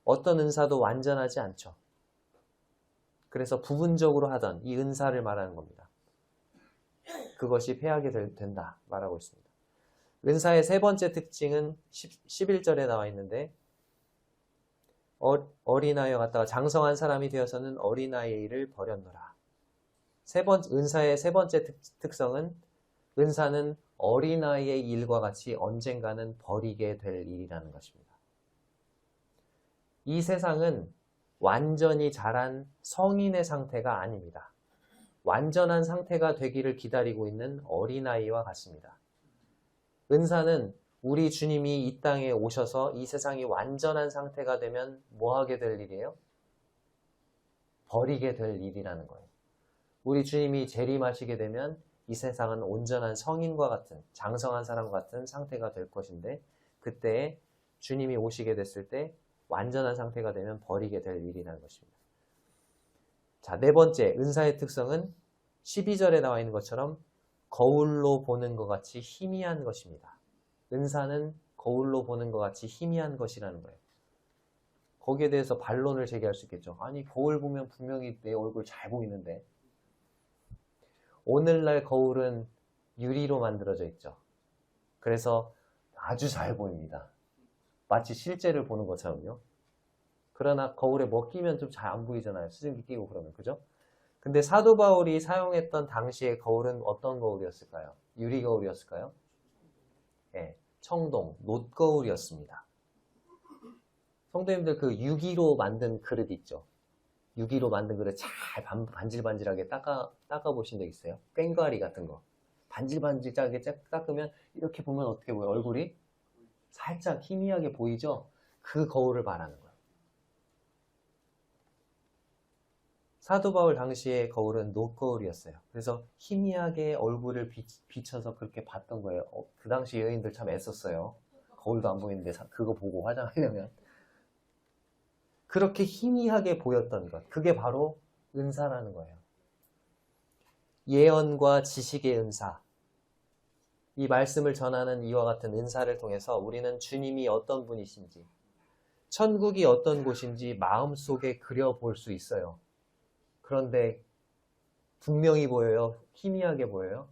어떤 은사도 완전하지 않죠. 그래서 부분적으로 하던 이 은사를 말하는 겁니다. 그것이 패하게 된다 말하고 있습니다. 은사의 3번째 특징은 11절에 나와 있는데 어린아이와 같다가 장성한 사람이 되어서는 어린아이의 일을 버렸노라. 은사의 3번째 특성은 은사는 어린아이의 일과 같이 언젠가는 버리게 될 일이라는 것입니다. 이 세상은 완전히 자란 성인의 상태가 아닙니다. 완전한 상태가 되기를 기다리고 있는 어린아이와 같습니다. 은사는 우리 주님이 이 땅에 오셔서 이 세상이 완전한 상태가 되면 뭐 하게 될 일이에요? 버리게 될 일이라는 거예요. 우리 주님이 재림하시게 되면 이 세상은 온전한 성인과 같은, 장성한 사람과 같은 상태가 될 것인데, 그때 주님이 오시게 됐을 때 완전한 상태가 되면 버리게 될 일이라는 것입니다. 자, 네 번째, 은사의 특성은 12절에 나와 있는 것처럼 거울로 보는 것 같이 희미한 것입니다. 은사는 거울로 보는 것 같이 희미한 것이라는 거예요. 거기에 대해서 반론을 제기할 수 있겠죠. 아니, 거울 보면 분명히 내 얼굴 잘 보이는데. 오늘날 거울은 유리로 만들어져 있죠. 그래서 아주 잘 보입니다. 마치 실제를 보는 것처럼요. 그러나 거울에 뭐 끼면 좀 잘 안 보이잖아요. 수증기 끼고 그러면. 그죠? 근데 사도 바울이 사용했던 당시의 거울은 어떤 거울이었을까요? 유리 거울이었을까요? 네, 청동, 놋거울이었습니다. 성도님들 그 유기로 만든 그릇 있죠? 유기로 만든 그릇 잘 반질반질하게 닦아보신 적 있어요? 꽹과리 같은 거. 반질반질하게 닦으면 이렇게 보면 어떻게 보여요? 얼굴이 살짝 희미하게 보이죠? 그 거울을 말하는 거예요. 사도 바울 당시의 거울은 놋거울이었어요. 그래서 희미하게 얼굴을 비춰서 그렇게 봤던 거예요. 그 당시 여인들 참 애썼어요. 거울도 안 보이는데 그거 보고 화장하려면. 그렇게 희미하게 보였던 것. 그게 바로 은사라는 거예요. 예언과 지식의 은사. 이 말씀을 전하는 이와 같은 은사를 통해서 우리는 주님이 어떤 분이신지, 천국이 어떤 곳인지 마음속에 그려볼 수 있어요. 그런데 분명히 보여요? 희미하게 보여요?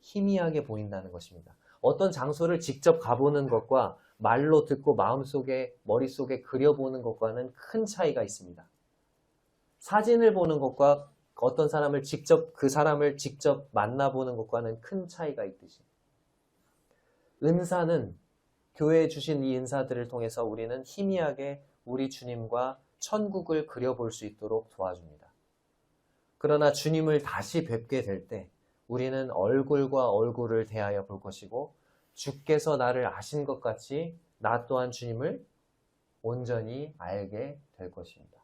희미하게 보인다는 것입니다. 어떤 장소를 직접 가보는 것과 말로 듣고 마음속에, 머릿속에 그려보는 것과는 큰 차이가 있습니다. 사진을 보는 것과 어떤 사람을 직접, 그 사람을 직접 만나보는 것과는 큰 차이가 있듯이. 은사는 교회에 주신 이 은사들을 통해서 우리는 희미하게 우리 주님과 천국을 그려볼 수 있도록 도와줍니다. 그러나 주님을 다시 뵙게 될 때 우리는 얼굴과 얼굴을 대하여 볼 것이고 주께서 나를 아신 것 같이 나 또한 주님을 온전히 알게 될 것입니다.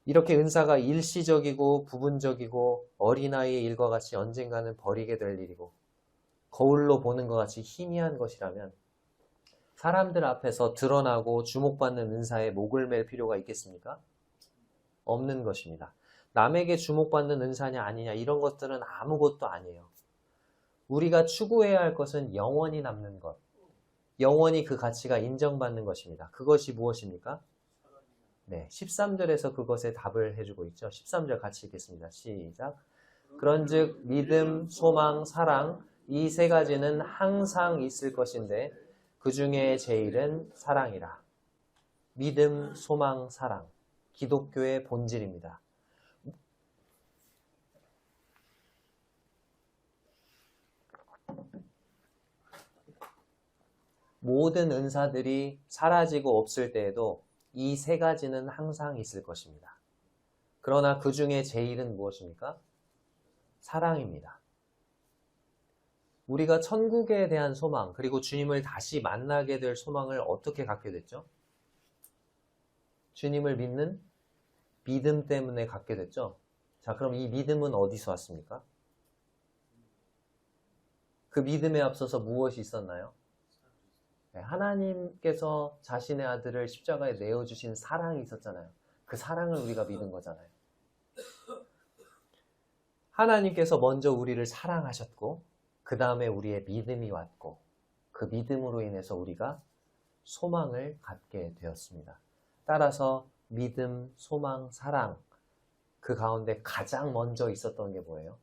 이렇게 은사가 일시적이고 부분적이고 어린아이의 일과 같이 언젠가는 버리게 될 일이고 거울로 보는 것 같이 희미한 것이라면 사람들 앞에서 드러나고 주목받는 은사에 목을 맬 필요가 있겠습니까? 없는 것입니다. 남에게 주목받는 은사냐 아니냐 이런 것들은 아무것도 아니에요. 우리가 추구해야 할 것은 영원히 남는 것, 영원히 그 가치가 인정받는 것입니다. 그것이 무엇입니까? 네, 13절에서 그것에 답을 해주고 있죠. 13절 같이 읽겠습니다. 시작. 그런즉 믿음, 소망, 사랑 이 세 가지는 항상 있을 것인데 그 중에 제일은 사랑이라. 믿음, 소망, 사랑. 기독교의 본질입니다. 모든 은사들이 사라지고 없을 때에도 이 세 가지는 항상 있을 것입니다. 그러나 그 중에 제일은 무엇입니까? 사랑입니다. 우리가 천국에 대한 소망, 그리고 주님을 다시 만나게 될 소망을 어떻게 갖게 됐죠? 주님을 믿는 믿음 때문에 갖게 됐죠? 자, 그럼 이 믿음은 어디서 왔습니까? 그 믿음에 앞서서 무엇이 있었나요? 네, 하나님께서 자신의 아들을 십자가에 내어주신 사랑이 있었잖아요. 그 사랑을 우리가 믿은 거잖아요. 하나님께서 먼저 우리를 사랑하셨고 그 다음에 우리의 믿음이 왔고 그 믿음으로 인해서 우리가 소망을 갖게 되었습니다. 따라서 믿음, 소망, 사랑 그 가운데 가장 먼저 있었던 게 뭐예요?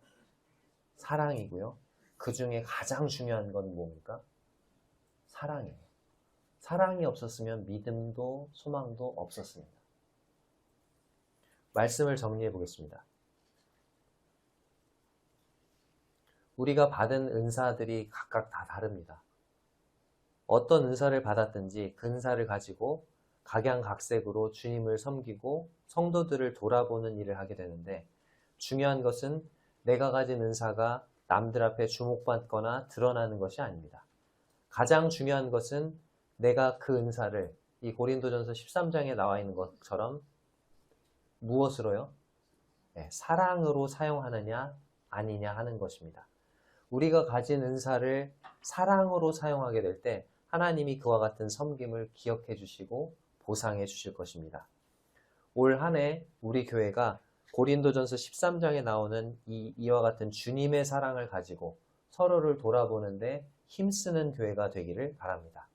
사랑이고요. 그 중에 가장 중요한 건 뭡니까? 사랑이에요. 사랑이 없었으면 믿음도 소망도 없었습니다. 말씀을 정리해 보겠습니다. 우리가 받은 은사들이 각각 다 다릅니다. 어떤 은사를 받았든지 그 은사를 가지고 각양각색으로 주님을 섬기고 성도들을 돌아보는 일을 하게 되는데, 중요한 것은 내가 가진 은사가 남들 앞에 주목받거나 드러나는 것이 아닙니다. 가장 중요한 것은 내가 그 은사를 이 고린도전서 13장에 나와 있는 것처럼 무엇으로요? 네, 사랑으로 사용하느냐 아니냐 하는 것입니다. 우리가 가진 은사를 사랑으로 사용하게 될 때 하나님이 그와 같은 섬김을 기억해 주시고 보상해 주실 것입니다. 올 한 해 우리 교회가 고린도전서 13장에 나오는 이와 같은 주님의 사랑을 가지고 서로를 돌아보는데 힘쓰는 교회가 되기를 바랍니다.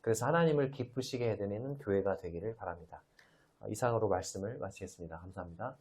그래서 하나님을 기쁘시게 해드리는 교회가 되기를 바랍니다. 이상으로 말씀을 마치겠습니다. 감사합니다.